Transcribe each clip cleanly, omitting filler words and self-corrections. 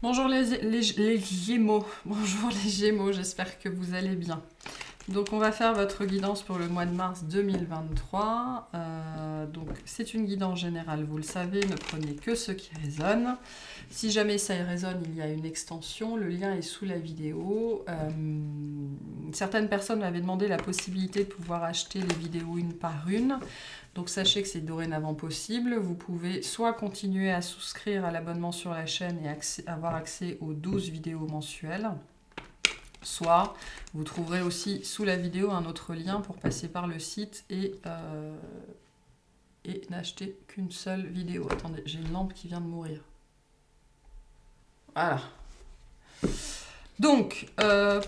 Bonjour les Gémeaux, bonjour les Gémeaux, j'espère que vous allez bien. Donc on va faire votre guidance pour le mois de mars 2023. Donc c'est une guidance générale, vous le savez, ne prenez que ce qui résonne. Si jamais ça résonne, il y a une extension, le lien est sous la vidéo. Certaines personnes m'avaient demandé la possibilité de pouvoir acheter les vidéos une par une. Donc sachez que c'est dorénavant possible. Vous pouvez soit continuer à souscrire à l'abonnement sur la chaîne et avoir accès aux 12 vidéos mensuelles, soit vous trouverez aussi sous la vidéo un autre lien pour passer par le site et n'acheter qu'une seule vidéo. Attendez, j'ai une lampe qui vient de mourir. Voilà. Donc,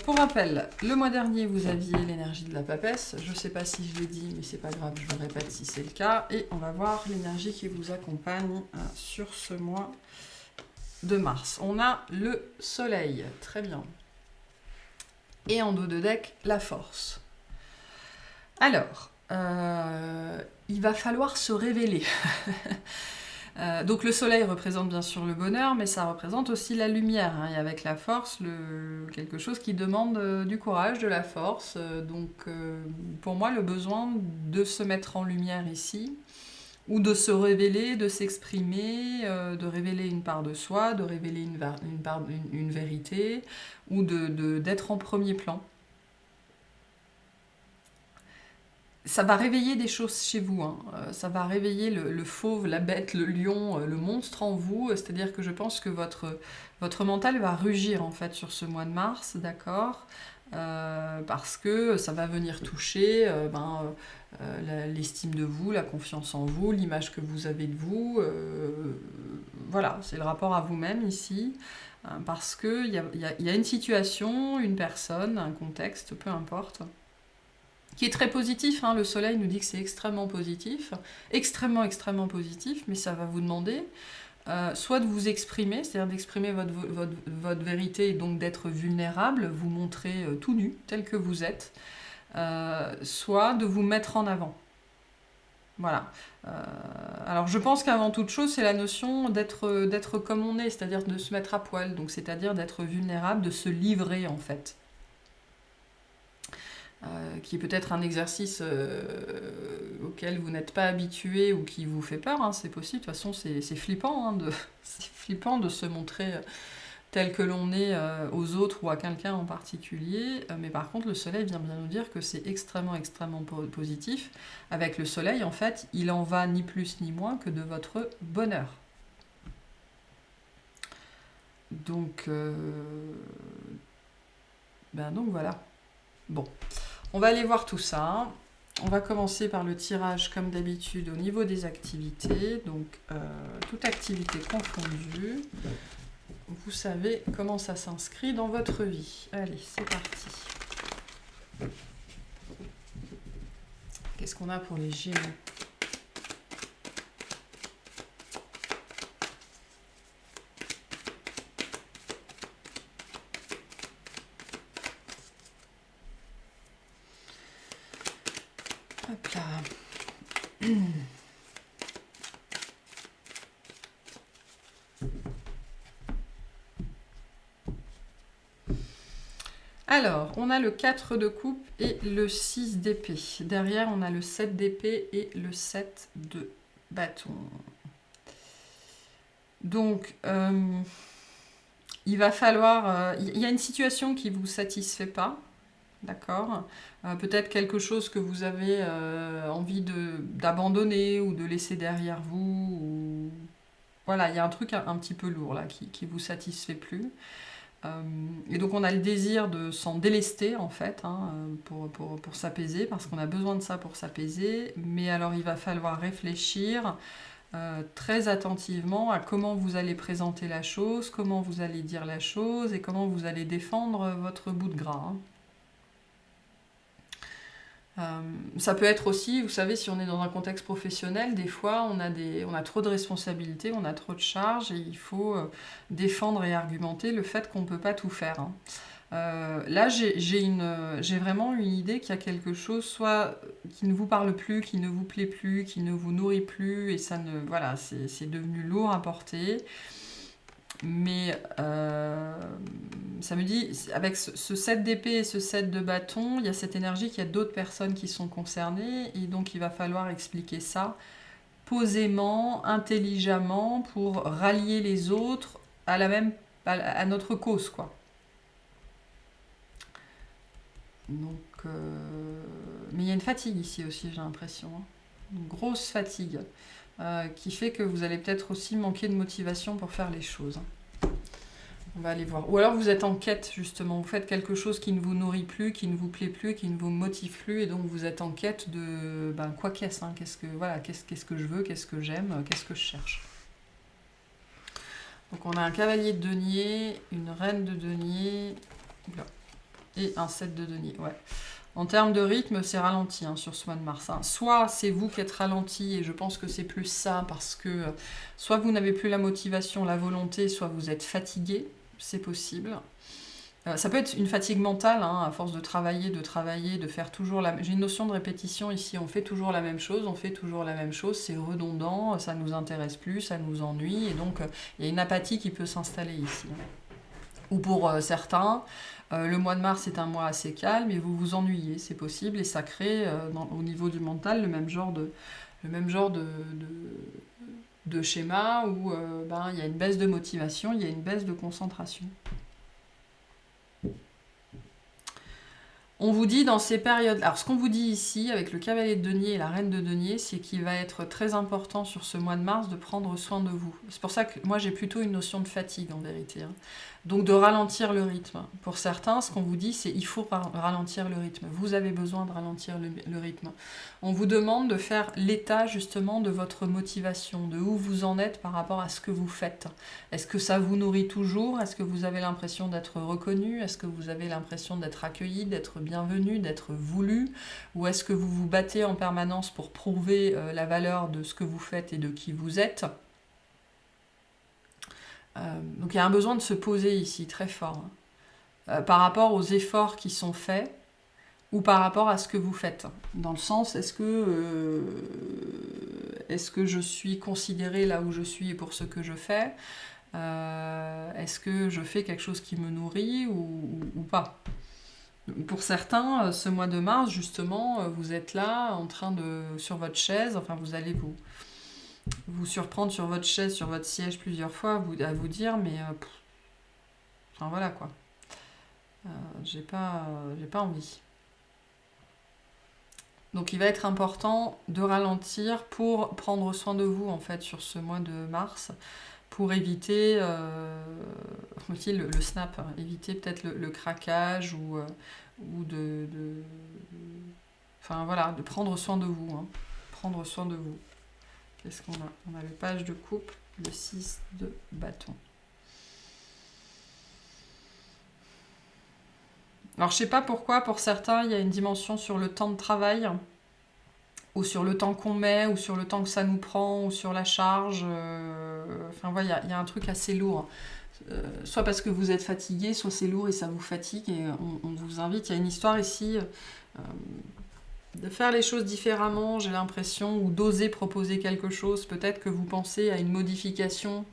pour rappel, le mois dernier, vous aviez l'énergie de la papesse. Je ne sais pas si je l'ai dit, mais c'est pas grave, je le répète si c'est le cas. Et on va voir l'énergie qui vous accompagne sur ce mois de mars. On a le soleil, très bien. Et en dos de deck, la force. Alors, il va falloir se révéler. Donc le soleil représente bien sûr le bonheur, mais ça représente aussi la lumière. Et avec la force, quelque chose qui demande du courage, de la force. Donc pour moi, le besoin de se mettre en lumière ici, ou de se révéler, de s'exprimer, de révéler une part de soi, de révéler une vérité, ou d'être en premier plan. Ça va réveiller des choses chez vous, hein. Ça va réveiller le fauve, la bête, le lion, le monstre en vous. C'est-à-dire que je pense que votre mental va rugir en fait sur ce mois de mars, d'accord, parce que ça va venir toucher l'estime de vous, la confiance en vous, l'image que vous avez de vous. Voilà, c'est le rapport à vous-même ici, parce qu'il y a une situation, une personne, un contexte, peu importe, qui est très positif, hein. Le soleil nous dit que c'est extrêmement positif, extrêmement positif, mais ça va vous demander soit de vous exprimer, c'est-à-dire d'exprimer votre vérité et donc d'être vulnérable, vous montrer tout nu, tel que vous êtes, soit de vous mettre en avant. Voilà. Alors je pense qu'avant toute chose, c'est la notion d'être comme on est, c'est-à-dire de se mettre à poil, donc c'est-à-dire d'être vulnérable, de se livrer en fait. Qui est peut-être un exercice auquel vous n'êtes pas habitué ou qui vous fait peur, hein, c'est possible. De toute façon, c'est flippant, hein, c'est flippant de se montrer tel que l'on est aux autres ou à quelqu'un en particulier. Mais par contre, le soleil vient bien nous dire que c'est extrêmement positif. Avec le soleil, en fait, il en va ni plus ni moins que de votre bonheur. Donc, donc voilà. Bon. On va aller voir tout ça. On va commencer par le tirage comme d'habitude au niveau des activités. Donc, toute activité confondue. Vous savez comment ça s'inscrit dans votre vie. Allez, c'est parti. Qu'est-ce qu'on a pour les Gémeaux ? Hop là. Alors, on a le 4 de coupe et le 6 d'épée. Derrière, on a le 7 d'épée et le 7 de bâton. Donc, il va falloir... Il y a une situation qui ne vous satisfait pas, d'accord, peut-être quelque chose que vous avez envie d'abandonner ou de laisser derrière vous. Ou... Voilà, il y a un truc un petit peu lourd là qui ne vous satisfait plus. Et donc on a le désir de s'en délester en fait, hein, pour s'apaiser, parce qu'on a besoin de ça pour s'apaiser. Mais alors il va falloir réfléchir très attentivement à comment vous allez présenter la chose, comment vous allez dire la chose et comment vous allez défendre votre bout de gras, hein. Ça peut être aussi, vous savez, si on est dans un contexte professionnel, des fois on a trop de responsabilités, on a trop de charges et il faut défendre et argumenter le fait qu'on ne peut pas tout faire, hein. Là, j'ai vraiment une idée qu'il y a quelque chose soit qui ne vous parle plus, qui ne vous plaît plus, qui ne vous nourrit plus, et ça ne, voilà, c'est devenu lourd à porter. Mais ça me dit, avec ce 7 d'épée et ce 7 de bâton, il y a cette énergie qu'il y a d'autres personnes qui sont concernées, et donc il va falloir expliquer ça posément, intelligemment, pour rallier les autres à notre cause, quoi. Donc, mais il y a une fatigue ici aussi, j'ai l'impression, hein. Une grosse fatigue qui fait que vous allez peut-être aussi manquer de motivation pour faire les choses. On va aller voir. Ou alors vous êtes en quête, justement. Vous faites quelque chose qui ne vous nourrit plus, qui ne vous plaît plus, qui ne vous motive plus, et donc vous êtes en quête de quoi qu'est-ce, hein, qu'est-ce que je veux, qu'est-ce que j'aime, qu'est-ce que je cherche. Donc on a un cavalier de denier, une reine de denier, et un 7 de denier. Ouais. En termes de rythme, c'est ralenti hein, sur ce mois de mars. Hein. Soit c'est vous qui êtes ralenti, et je pense que c'est plus ça, parce que soit vous n'avez plus la motivation, la volonté, soit vous êtes fatigué, c'est possible. Ça peut être une fatigue mentale, hein, à force de travailler, de faire toujours la... J'ai une notion de répétition ici, on fait toujours la même chose, c'est redondant, ça ne nous intéresse plus, ça nous ennuie, et donc il y a une apathie qui peut s'installer ici. Ou pour certains, le mois de mars est un mois assez calme, et vous vous ennuyez, c'est possible, et ça crée au niveau du mental le même genre de schéma où il y a une baisse de motivation, il y a une baisse de concentration. On vous dit dans ces périodes... Alors, ce qu'on vous dit ici, avec le cavalier de denier et la reine de denier, c'est qu'il va être très important sur ce mois de mars de prendre soin de vous. C'est pour ça que moi, j'ai plutôt une notion de fatigue, en vérité. Hein. Donc, de ralentir le rythme. Pour certains, ce qu'on vous dit, c'est il faut ralentir le rythme. Vous avez besoin de ralentir le rythme. On vous demande de faire l'état, justement, de votre motivation, de où vous en êtes par rapport à ce que vous faites. Est-ce que ça vous nourrit toujours? Est-ce que vous avez l'impression d'être reconnu? Est-ce que vous avez l'impression d'être accueilli, d'être bienvenu, d'être voulu? Ou est-ce que vous vous battez en permanence pour prouver la valeur de ce que vous faites et de qui vous êtes? Donc il y a un besoin de se poser ici, très fort, hein, par rapport aux efforts qui sont faits ou par rapport à ce que vous faites. Dans le sens, est-ce que je suis considérée là où je suis et pour ce que je fais? Est-ce que je fais quelque chose qui me nourrit ou pas? Pour certains, ce mois de mars, justement, vous êtes là, en train de... sur votre chaise, enfin vous allez vous surprendre sur votre chaise, sur votre siège plusieurs fois, à vous dire, mais... enfin voilà quoi. J'ai pas envie. Donc il va être important de ralentir pour prendre soin de vous, en fait, sur ce mois de mars, pour éviter le snap, hein, éviter peut-être le craquage ou enfin voilà, de prendre soin de vous, hein, prendre soin de vous. Qu'est-ce qu'on a? On a le page de coupe, le 6 de bâton. Alors je sais pas pourquoi, pour certains, il y a une dimension sur le temps de travail, ou sur le temps qu'on met, ou sur le temps que ça nous prend, ou sur la charge. Enfin voilà, il y a un truc assez lourd. Soit parce que vous êtes fatigué, soit c'est lourd et ça vous fatigue, et on vous invite. Il y a une histoire ici de faire les choses différemment, j'ai l'impression, ou d'oser proposer quelque chose. Peut-être que vous pensez à une modification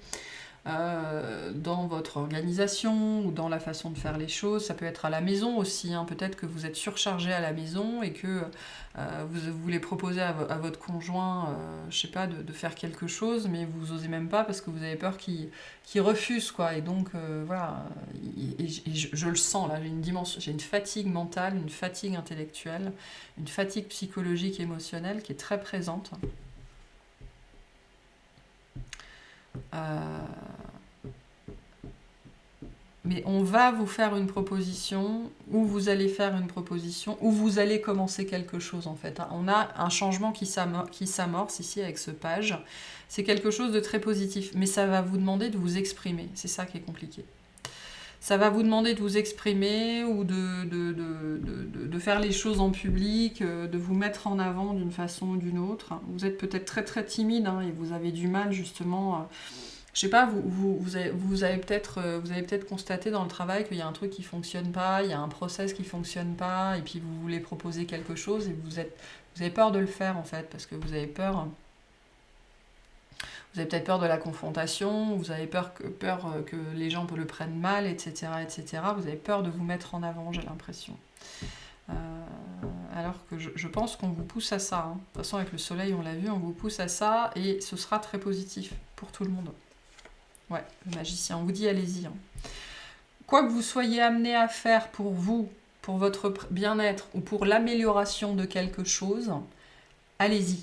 dans votre organisation ou dans la façon de faire les choses. Ça peut être à la maison aussi, hein. Peut-être que vous êtes surchargé à la maison et que vous voulez proposer à votre conjoint, je sais pas, de faire quelque chose, mais vous osez même pas parce que vous avez peur qu'il refuse, quoi. Et donc, voilà, et je le sens, là, j'ai une fatigue mentale, une fatigue intellectuelle, une fatigue psychologique, émotionnelle qui est très présente. Mais on va vous faire une proposition, ou vous allez faire une proposition, ou vous allez commencer quelque chose, en fait. On a un changement qui s'amorce ici avec ce page. C'est quelque chose de très positif, mais ça va vous demander de vous exprimer. C'est ça qui est compliqué. Ça va vous demander de vous exprimer ou de faire les choses en public, de vous mettre en avant d'une façon ou d'une autre. Vous êtes peut-être très très timide, hein, et vous avez du mal justement... je sais pas, vous avez peut-être constaté dans le travail qu'il y a un truc qui fonctionne pas, il y a un process qui fonctionne pas, et puis vous voulez proposer quelque chose et vous avez peur de le faire, en fait, parce que vous avez peur Vous avez peut-être peur de la confrontation, vous avez peur que les gens le prennent mal, etc., etc. Vous avez peur de vous mettre en avant, j'ai l'impression. Alors que je pense qu'on vous pousse à ça. Hein. De toute façon, avec le soleil, on l'a vu, on vous pousse à ça et ce sera très positif pour tout le monde. Ouais, le magicien, on vous dit allez-y. Hein. Quoi que vous soyez amené à faire pour vous, pour votre bien-être ou pour l'amélioration de quelque chose, allez-y.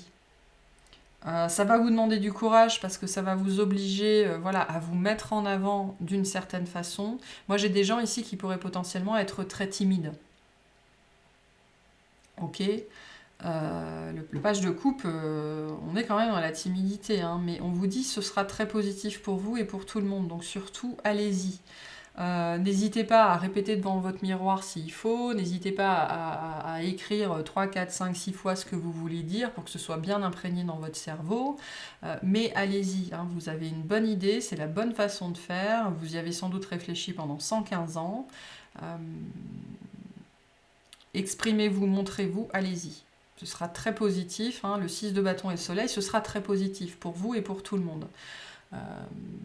Ça va vous demander du courage parce que ça va vous obliger voilà, à vous mettre en avant d'une certaine façon. Moi, j'ai des gens ici qui pourraient potentiellement être très timides. Ok, le page de coupe, on est quand même dans la timidité, hein, mais on vous dit que ce sera très positif pour vous et pour tout le monde, donc surtout, allez-y. N'hésitez pas à répéter devant votre miroir s'il faut, n'hésitez pas à écrire 3, 4, 5, 6 fois ce que vous voulez dire pour que ce soit bien imprégné dans votre cerveau, mais allez-y, hein, vous avez une bonne idée, c'est la bonne façon de faire, vous y avez sans doute réfléchi pendant 115 ans, exprimez-vous, montrez-vous, allez-y. Ce sera très positif, hein, le 6 de bâton et le soleil, ce sera très positif pour vous et pour tout le monde.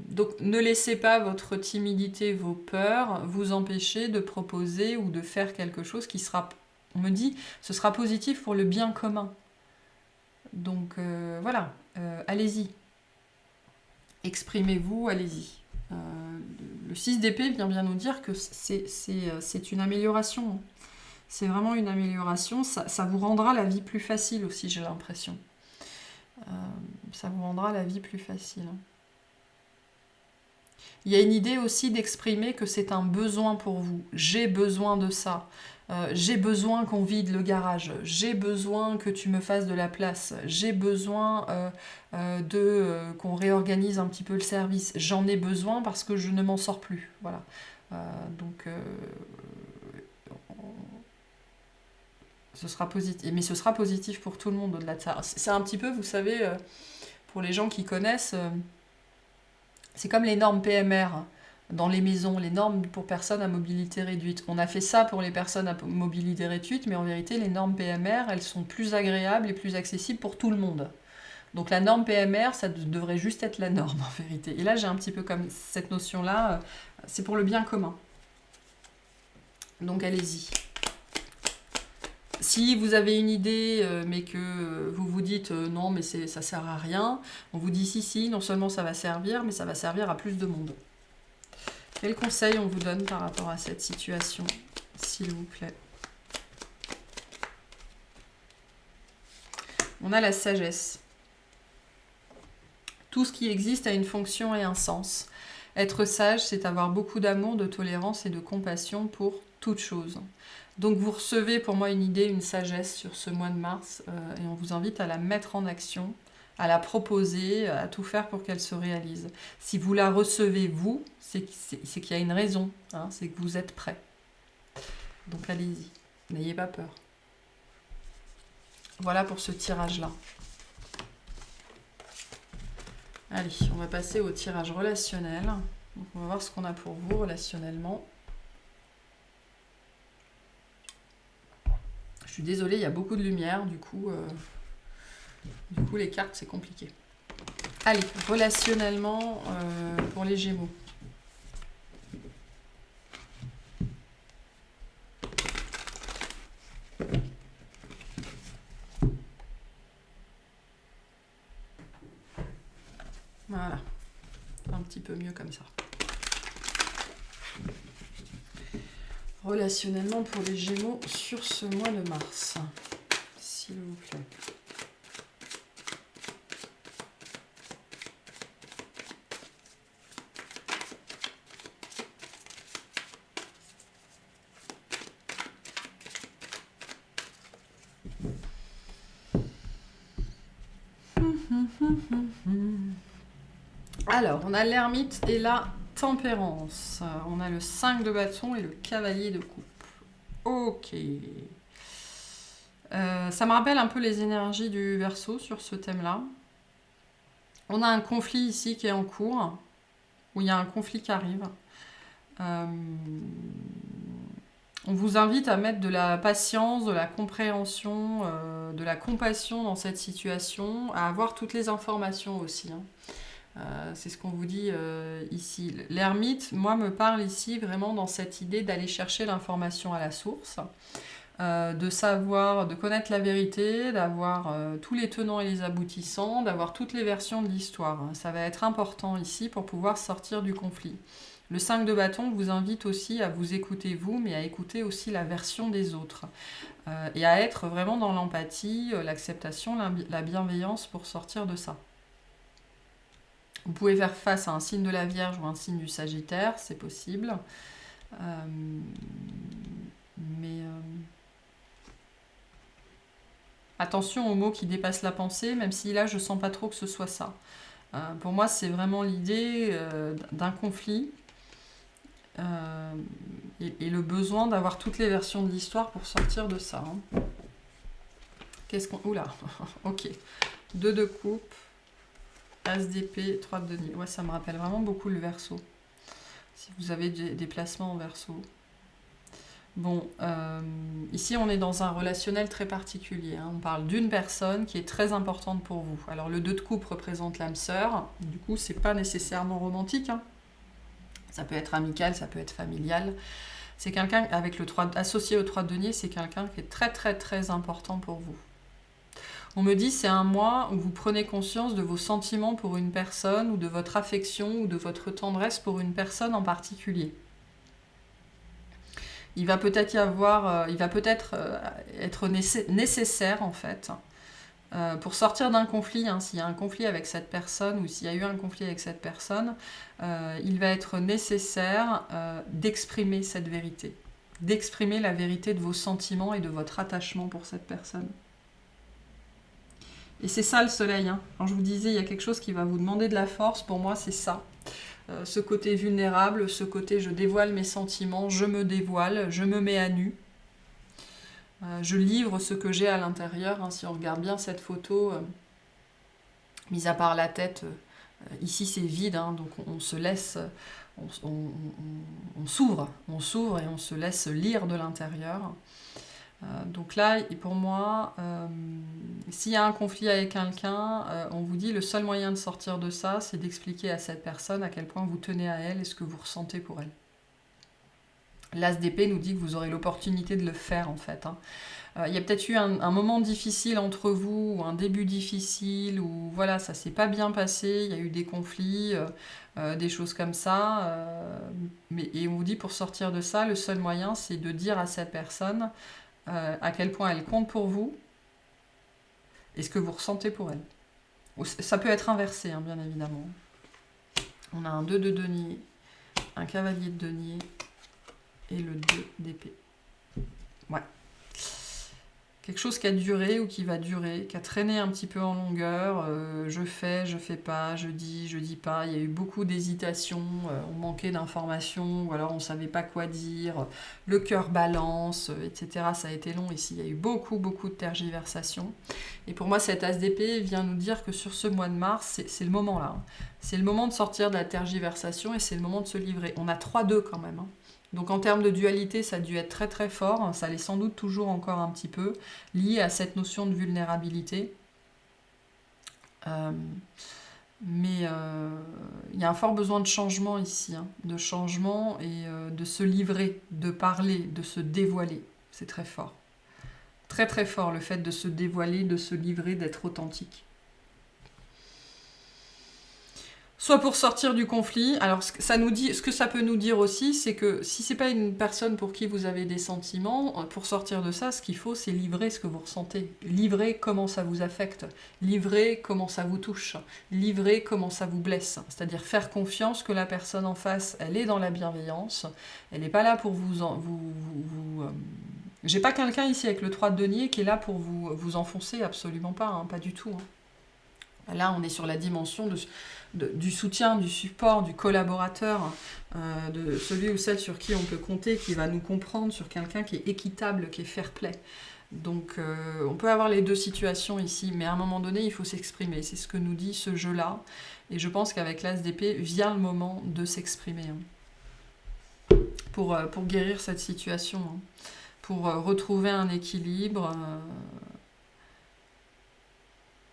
Donc ne laissez pas votre timidité, vos peurs vous empêcher de proposer ou de faire quelque chose qui sera, on me dit, ce sera positif pour le bien commun. Donc voilà, allez-y. Exprimez-vous, allez-y. Le 6 d'épée vient bien nous dire que c'est une amélioration. C'est vraiment une amélioration. Ça vous rendra la vie plus facile aussi, j'ai l'impression. Ça vous rendra la vie plus facile. Il y a une idée aussi d'exprimer que c'est un besoin pour vous. J'ai besoin de ça. J'ai besoin qu'on vide le garage. J'ai besoin que tu me fasses de la place. J'ai besoin qu'on réorganise un petit peu le service. J'en ai besoin parce que je ne m'en sors plus. Voilà. Ce sera positif. Mais ce sera positif pour tout le monde au-delà de ça. C'est un petit peu, vous savez, pour les gens qui connaissent... C'est comme les normes PMR dans les maisons, les normes pour personnes à mobilité réduite. On a fait ça pour les personnes à mobilité réduite, mais en vérité, les normes PMR, elles sont plus agréables et plus accessibles pour tout le monde. Donc la norme PMR, ça devrait juste être la norme en vérité. Et là, j'ai un petit peu comme cette notion-là, c'est pour le bien commun. Donc allez-y. Si vous avez une idée, mais que vous vous dites non, mais ça sert à rien, on vous dit si, non seulement ça va servir, mais ça va servir à plus de monde. Quel conseil on vous donne par rapport à cette situation, s'il vous plaît? On a la sagesse. Tout ce qui existe a une fonction et un sens. Être sage, c'est avoir beaucoup d'amour, de tolérance et de compassion pour toute chose. Donc vous recevez pour moi une idée, une sagesse sur ce mois de mars et on vous invite à la mettre en action, à la proposer, à tout faire pour qu'elle se réalise. Si vous la recevez vous, c'est qu'il y a une raison, hein, c'est que vous êtes prêt. Donc allez-y, n'ayez pas peur. Voilà pour ce tirage-là. Allez, on va passer au tirage relationnel. Donc on va voir ce qu'on a pour vous relationnellement. Je suis désolée, il y a beaucoup de lumière, du coup les cartes, c'est compliqué. Allez, relationnellement, pour les Gémeaux. Voilà, un petit peu mieux comme ça. Relationnellement pour les Gémeaux sur ce mois de mars, s'il vous plaît. Alors, on a l'ermite et la tempérance. On a le 5 de bâton et le cavalier de coupe. Ok. Ça me rappelle un peu les énergies du Verseau sur ce thème-là. On a un conflit ici qui est en cours, où il y a un conflit qui arrive. On vous invite à mettre de la patience, de la compréhension, de la compassion dans cette situation, à avoir toutes les informations aussi. Hein. C'est ce qu'on vous dit ici. L'ermite, moi, me parle ici vraiment dans cette idée d'aller chercher l'information à la source, de savoir, de connaître la vérité, d'avoir tous les tenants et les aboutissants, d'avoir toutes les versions de l'histoire. Ça va être important ici pour pouvoir sortir du conflit. Le 5 de bâton vous invite aussi à vous écouter vous, mais à écouter aussi la version des autres. Et à être vraiment dans l'empathie, l'acceptation, la bienveillance pour sortir de ça. Vous pouvez faire face à un signe de la Vierge ou un signe du Sagittaire, c'est possible. Mais attention aux mots qui dépassent la pensée, même si là je sens pas trop que ce soit ça. Pour moi, c'est vraiment l'idée d'un conflit et le besoin d'avoir toutes les versions de l'histoire pour sortir de ça. Hein. Qu'est-ce qu'on... Oula, ok. 2 de coupe. As d'épée, 3 de denier. Ouais, ça me rappelle vraiment beaucoup le Verseau. Si vous avez des placements en Verseau. Bon, ici on est dans un relationnel très particulier. Hein. On parle d'une personne qui est très importante pour vous. Alors le 2 de coupe représente l'âme sœur. Du coup, c'est pas nécessairement romantique. Hein. Ça peut être amical, ça peut être familial. C'est quelqu'un avec le 3, associé au 3 de denier, c'est quelqu'un qui est très très très important pour vous. On me dit c'est un mois où vous prenez conscience de vos sentiments pour une personne ou de votre affection ou de votre tendresse pour une personne en particulier. Il va peut-être être nécessaire en fait pour sortir d'un conflit. Hein, s'il y a un conflit avec cette personne ou s'il y a eu un conflit avec cette personne, il va être nécessaire d'exprimer cette vérité, d'exprimer la vérité de vos sentiments et de votre attachement pour cette personne. Et c'est ça le soleil. Hein. Quand je vous disais, il y a quelque chose qui va vous demander de la force, pour moi, c'est ça. Ce côté vulnérable, ce côté je dévoile mes sentiments, je me dévoile, je me mets à nu. Je livre ce que j'ai à l'intérieur. Hein. Si on regarde bien cette photo, mis à part la tête, ici c'est vide, hein, donc on se laisse, on s'ouvre et on se laisse lire de l'intérieur. Donc là, pour moi, s'il y a un conflit avec quelqu'un, on vous dit le seul moyen de sortir de ça, c'est d'expliquer à cette personne à quel point vous tenez à elle et ce que vous ressentez pour elle. L'As d'épée nous dit que vous aurez l'opportunité de le faire en fait. Hein. Il y a peut-être eu un moment difficile entre vous, ou un début difficile, ou voilà, ça s'est pas bien passé, il y a eu des conflits, des choses comme ça. Et on vous dit pour sortir de ça, le seul moyen, c'est de dire à cette personne à quel point elle compte pour vous et ce que vous ressentez pour elle. Ça peut être inversé, hein, bien évidemment. On a un 2 de denier, un cavalier de denier et le 2 d'épée. Ouais. Quelque chose qui a duré ou qui va durer, qui a traîné un petit peu en longueur. Je fais pas, je dis pas. Il y a eu beaucoup d'hésitations, on manquait d'informations, ou alors on savait pas quoi dire. Le cœur balance, etc. Ça a été long ici. Il y a eu beaucoup de tergiversations. Et pour moi, cet as d'épée vient nous dire que sur ce mois de mars, c'est le moment là. Hein. C'est le moment de sortir de la tergiversation et c'est le moment de se livrer. On a 3-2 quand même. Hein. Donc en termes de dualité, ça a dû être très très fort, ça l'est sans doute toujours encore un petit peu, lié à cette notion de vulnérabilité. Mais il y a un fort besoin de changement ici, hein, de changement et de se livrer, de parler, de se dévoiler. C'est très fort. Très très fort le fait de se dévoiler, de se livrer, d'être authentique. Soit pour sortir du conflit. Alors, ce que ça peut nous dire aussi, c'est que si c'est pas une personne pour qui vous avez des sentiments, pour sortir de ça, ce qu'il faut, c'est livrer ce que vous ressentez. Livrer comment ça vous affecte. Livrer comment ça vous touche. Livrer comment ça vous blesse. C'est-à-dire faire confiance que la personne en face, elle est dans la bienveillance. Elle n'est pas là pour J'ai pas quelqu'un ici avec le 3 de denier qui est là pour vous enfoncer, absolument pas, hein, pas du tout. Hein. Là, on est sur la dimension du soutien, du support, du collaborateur, de celui ou celle sur qui on peut compter, qui va nous comprendre, sur quelqu'un qui est équitable, qui est fair-play. Donc on peut avoir les deux situations ici, mais à un moment donné, il faut s'exprimer. C'est ce que nous dit ce jeu-là. Et je pense qu'avec l'As d'épée, vient le moment de s'exprimer. Hein, pour guérir cette situation, hein, pour retrouver un équilibre.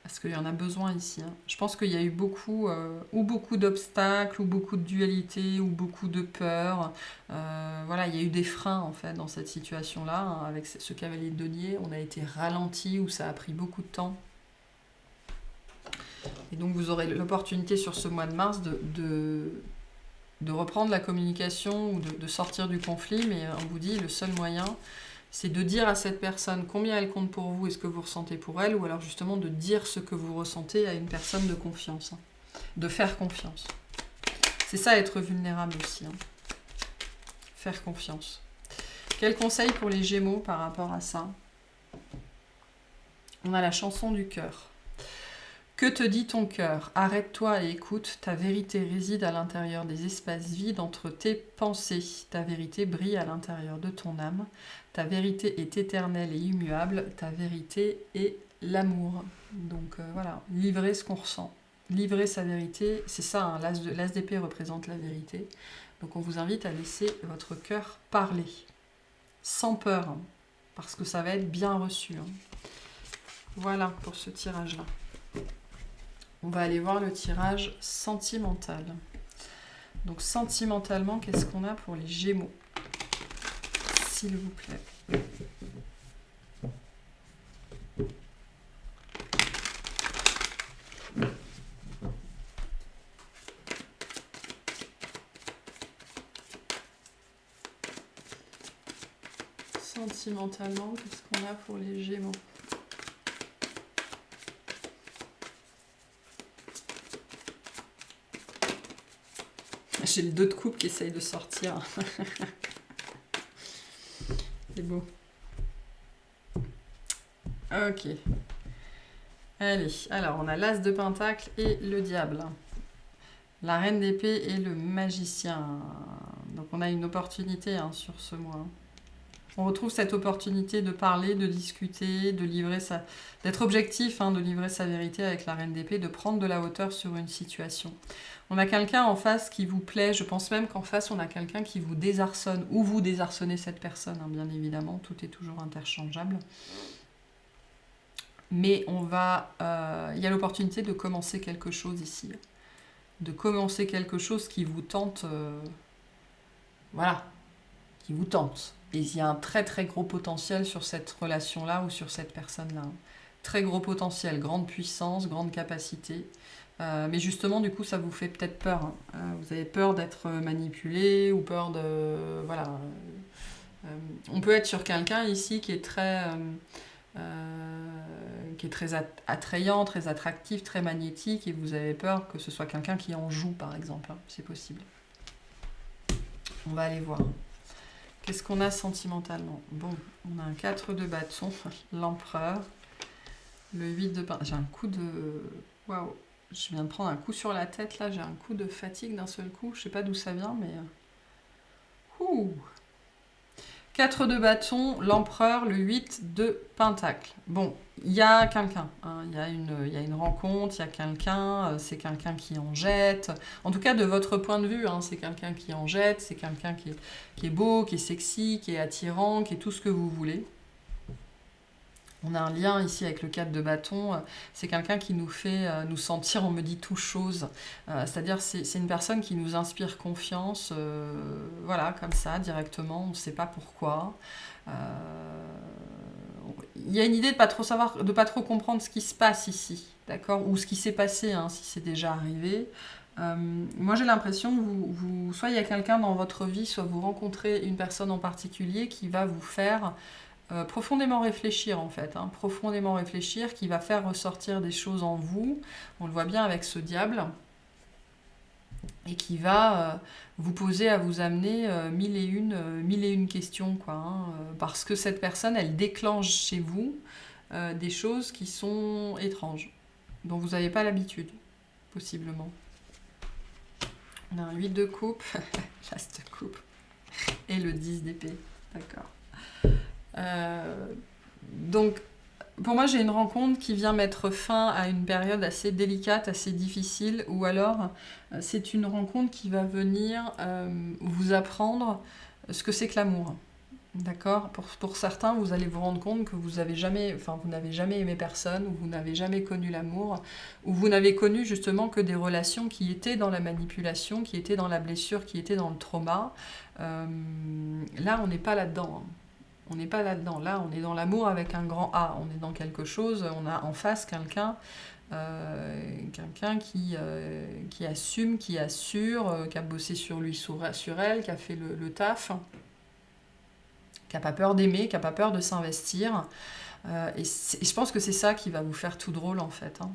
Parce qu'il y en a besoin ici. Hein. Je pense qu'il y a eu beaucoup, ou beaucoup d'obstacles, ou beaucoup de dualité, ou beaucoup de peur. Voilà, il y a eu des freins en fait dans cette situation-là. Hein. Avec ce cavalier de denier, on a été ralenti, ou ça a pris beaucoup de temps. Et donc vous aurez l'opportunité sur ce mois de mars de reprendre la communication ou de sortir du conflit, mais on vous dit le seul moyen, c'est de dire à cette personne combien elle compte pour vous et ce que vous ressentez pour elle, ou alors justement de dire ce que vous ressentez à une personne de confiance, hein. De faire confiance. C'est ça être vulnérable aussi, hein. Faire confiance. Quel conseil pour les Gémeaux par rapport à ça? On a la chanson du cœur. Que te dit ton cœur? Arrête-toi et écoute, ta vérité réside à l'intérieur des espaces vides entre tes pensées. Ta vérité brille à l'intérieur de ton âme. Ta vérité est éternelle et immuable. Ta vérité est l'amour. Donc voilà, livrer ce qu'on ressent. Livrer sa vérité, c'est ça, hein, l'as d'épée représente la vérité. Donc on vous invite à laisser votre cœur parler. Sans peur, hein, parce que ça va être bien reçu. Hein. Voilà pour ce tirage-là. On va aller voir le tirage sentimental. Donc sentimentalement, qu'est-ce qu'on a pour les Gémeaux? S'il vous plaît. Sentimentalement, qu'est-ce qu'on a pour les Gémeaux? J'ai le 2 de coupe qui essaye de sortir. C'est beau. Ok. Allez, alors on a l'as de pentacle et le diable. La reine d'épée et le magicien. Donc on a une opportunité hein, sur ce mois. On retrouve cette opportunité de parler, de discuter, de livrer d'être objectif, hein, de livrer sa vérité avec la reine d'épée, de prendre de la hauteur sur une situation. On a quelqu'un en face qui vous plaît, je pense même qu'en face on a quelqu'un qui vous désarçonne, ou vous désarçonnez cette personne, hein, bien évidemment, tout est toujours interchangeable. Mais il y a l'opportunité de commencer quelque chose ici. De commencer quelque chose qui vous tente, voilà, qui vous tente. Et il y a un très très gros potentiel sur cette relation-là ou sur cette personne-là. Très gros potentiel, grande puissance, grande capacité. Mais justement, du coup, ça vous fait peut-être peur. Hein. Vous avez peur d'être manipulé ou peur de... Voilà. On peut être sur quelqu'un ici qui est très attrayant, très attractif, très magnétique, et vous avez peur que ce soit quelqu'un qui en joue, par exemple. Hein. C'est possible. On va aller voir. Qu'est-ce qu'on a sentimentalement? Bon, on a un 4 de bâton, l'empereur, le 8 de pentacle. J'ai un coup de... Waouh! Je viens de prendre un coup sur la tête, là, j'ai un coup de fatigue d'un seul coup. Je sais pas d'où ça vient, mais... Ouh! 4 de bâton, l'empereur, le 8 de pentacle. Bon, il y a quelqu'un, hein, il y a une rencontre, il y a quelqu'un, c'est quelqu'un qui en jette. En tout cas, de votre point de vue, hein, c'est quelqu'un qui en jette, c'est quelqu'un qui est beau, qui est sexy, qui est attirant, qui est tout ce que vous voulez. On a un lien ici avec le 4 de bâton, c'est quelqu'un qui nous fait nous sentir, on me dit, tout chose. C'est-à-dire c'est une personne qui nous inspire confiance, voilà, comme ça, directement, on ne sait pas pourquoi. Il y a une idée de pas trop savoir, de pas trop comprendre ce qui se passe ici, d'accord, ou ce qui s'est passé, hein, si c'est déjà arrivé. Moi j'ai l'impression que soit il y a quelqu'un dans votre vie, soit vous rencontrez une personne en particulier qui va vous faire profondément réfléchir en fait, hein, profondément réfléchir, qui va faire ressortir des choses en vous, on le voit bien avec ce diable, et qui va vous poser à vous amener mille et une questions, quoi, hein, parce que cette personne, elle déclenche chez vous des choses qui sont étranges, dont vous n'avez pas l'habitude, possiblement. On a un 8 de coupe, l'as de coupe, et le 10 d'épée, d'accord. Donc, pour moi, j'ai une rencontre qui vient mettre fin à une période assez délicate, assez difficile, ou alors c'est une rencontre qui va venir vous apprendre ce que c'est que l'amour. D'accord? Pour certains, vous allez vous rendre compte que vous avez jamais, enfin, vous n'avez jamais aimé personne, ou vous n'avez jamais connu l'amour, ou vous n'avez connu justement que des relations qui étaient dans la manipulation, qui étaient dans la blessure, qui étaient dans le trauma. Euh, Là, on n'est pas là-dedans, hein. On n'est pas là-dedans. Là, on est dans l'amour avec un grand A. On est dans quelque chose, on a en face quelqu'un qui assume, qui assure, qui a bossé sur lui, sur elle, qui a fait le taf, qui n'a pas peur d'aimer, qui n'a pas peur de s'investir. Et je pense que c'est ça qui va vous faire tout drôle en fait, hein.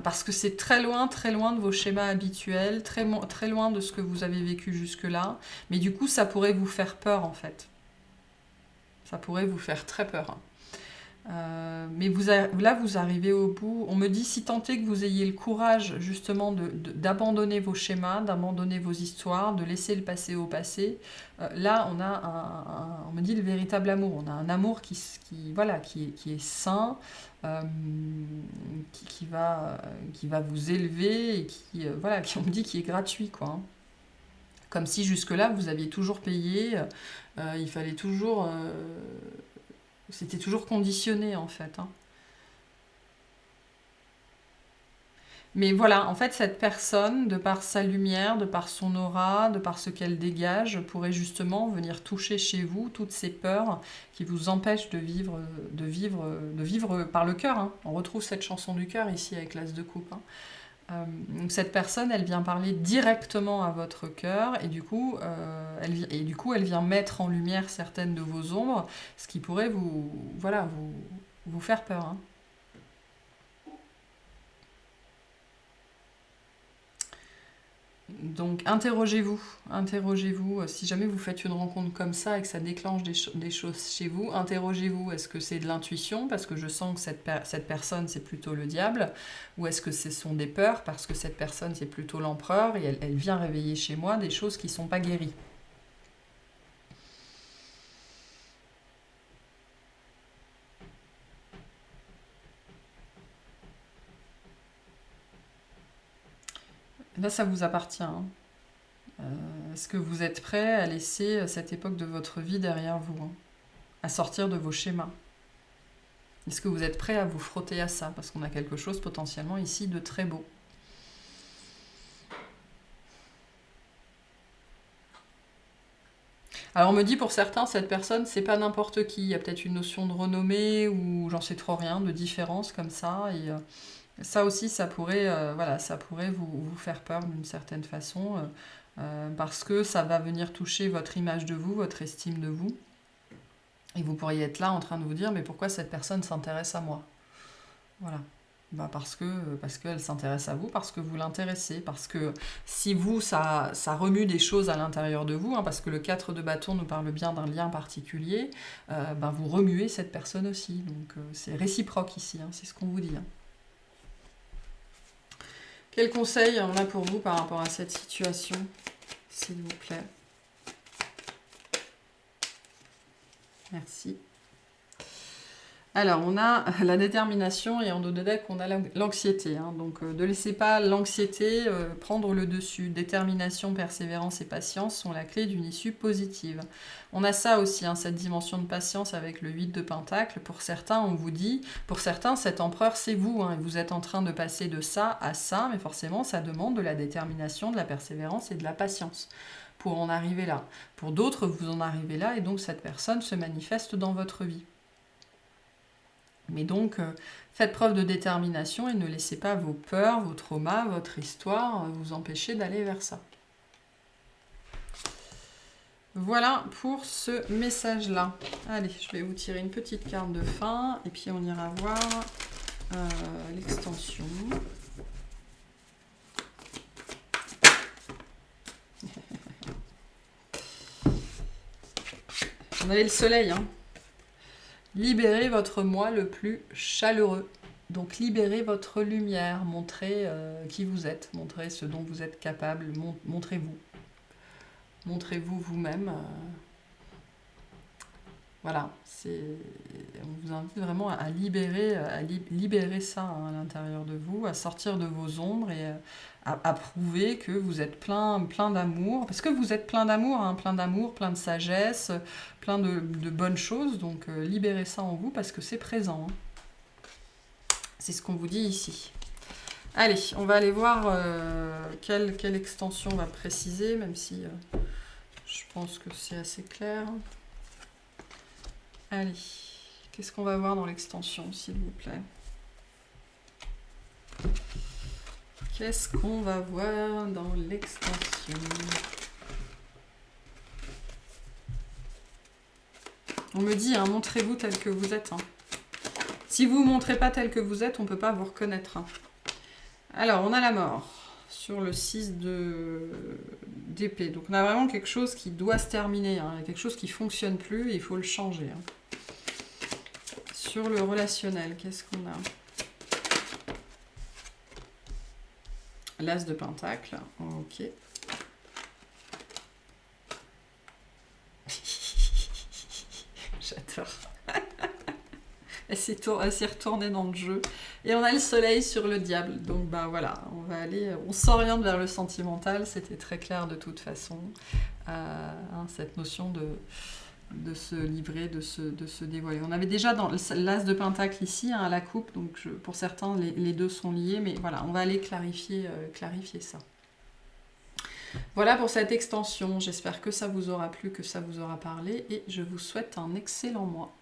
Parce que c'est très loin de vos schémas habituels, très loin de ce que vous avez vécu jusque-là. Mais du coup, ça pourrait vous faire peur en fait. Ça pourrait vous faire très peur, hein. Mais là, vous arrivez au bout. On me dit, si tant est que vous ayez le courage justement d'abandonner vos schémas, d'abandonner vos histoires, de laisser le passé au passé, là, on a on me dit le véritable amour. On a un amour voilà, qui est sain, euh, qui va vous élever et voilà, qui, on me dit, qui est gratuit, quoi, hein. Comme si jusque-là, vous aviez toujours payé, il fallait toujours... c'était toujours conditionné en fait, hein. Mais voilà, en fait, cette personne, de par sa lumière, de par son aura, de par ce qu'elle dégage, pourrait justement venir toucher chez vous toutes ces peurs qui vous empêchent de vivre par le cœur, hein. On retrouve cette chanson du cœur ici avec l'As de coupe, hein. Donc cette personne, elle vient parler directement à votre cœur et du coup, elle vient mettre en lumière certaines de vos ombres, ce qui pourrait voilà, vous faire peur, hein. Donc interrogez-vous. Si jamais vous faites une rencontre comme ça et que ça déclenche des choses chez vous, interrogez-vous. Est-ce que c'est de l'intuition parce que je sens que cette personne c'est plutôt le diable, ou est-ce que ce sont des peurs parce que cette personne c'est plutôt l'empereur et elle vient réveiller chez moi des choses qui ne sont pas guéries. Là ça vous appartient, hein. Est-ce que vous êtes prêt à laisser cette époque de votre vie derrière vous, hein, à sortir de vos schémas? Est-ce que vous êtes prêt à vous frotter à ça? Parce qu'on a quelque chose potentiellement ici de très beau. Alors on me dit pour certains, cette personne, c'est pas n'importe qui. Il y a peut-être une notion de renommée ou j'en sais trop rien, de différence comme ça. Et ça aussi, voilà, ça pourrait vous faire peur d'une certaine façon parce que ça va venir toucher votre image de vous, votre estime de vous. Et vous pourriez être là en train de vous dire, mais pourquoi cette personne s'intéresse à moi? Voilà. Bah parce qu'elle s'intéresse à vous, parce que vous l'intéressez, parce que si vous, ça remue des choses à l'intérieur de vous, hein, parce que le 4 de bâton nous parle bien d'un lien particulier, bah vous remuez cette personne aussi. Donc c'est réciproque ici, hein, c'est ce qu'on vous dit, hein. Quel conseil on a pour vous par rapport à cette situation, s'il vous plaît? Merci. Alors, on a la détermination et en dos de deck, on a l'anxiété, hein. Donc, ne laissez pas l'anxiété prendre le dessus. Détermination, persévérance et patience sont la clé d'une issue positive. On a ça aussi, hein, cette dimension de patience avec le 8 de Pentacle. Pour certains, on vous dit, pour certains, cet empereur, c'est vous, hein, et vous êtes en train de passer de ça à ça, mais forcément, ça demande de la détermination, de la persévérance et de la patience pour en arriver là. Pour d'autres, vous en arrivez là, et donc cette personne se manifeste dans votre vie. Mais donc, faites preuve de détermination et ne laissez pas vos peurs, vos traumas, votre histoire vous empêcher d'aller vers ça. Voilà pour ce message-là. Allez, je vais vous tirer une petite carte de fin et puis on ira voir l'extension. On avait le soleil, hein. Libérez votre moi le plus chaleureux. Donc libérez votre lumière, montrez qui vous êtes, montrez ce dont vous êtes capable, montrez-vous. Montrez-vous vous-même. Voilà, on vous invite vraiment à libérer ça hein, à l'intérieur de vous, à sortir de vos ombres et à prouver que vous êtes plein d'amour. Parce que vous êtes plein d'amour, hein, plein de sagesse, plein de bonnes choses. Donc libérez ça en vous parce que c'est présent. Hein. C'est ce qu'on vous dit ici. Allez, on va aller voir quelle extension on va préciser, même si je pense que c'est assez clair. Allez, qu'est-ce qu'on va voir dans l'extension, s'il vous plaît? Qu'est-ce qu'on va voir dans l'extension? On me dit, hein, montrez-vous tel que vous êtes. Hein. Si vous ne vous montrez pas tel que vous êtes, on ne peut pas vous reconnaître. Hein. Alors, on a la mort sur le 6 d'épée. Donc, on a vraiment quelque chose qui doit se terminer. Hein. Il y a quelque chose qui ne fonctionne plus et il faut le changer. Hein. Sur le relationnel, qu'est-ce qu'on a? L'As de Pentacle. Ok. J'adore. Elle s'est retournée dans le jeu. Et on a le soleil sur le diable. Donc ben voilà, on s'oriente vers le sentimental. C'était très clair de toute façon. Hein, cette notion de se livrer, de se dévoiler. On avait déjà dans l'As de Pentacle ici, hein, la coupe. Donc pour certains, les deux sont liés. Mais voilà, on va aller clarifier ça. Voilà pour cette extension. J'espère que ça vous aura plu, que ça vous aura parlé. Et je vous souhaite un excellent mois.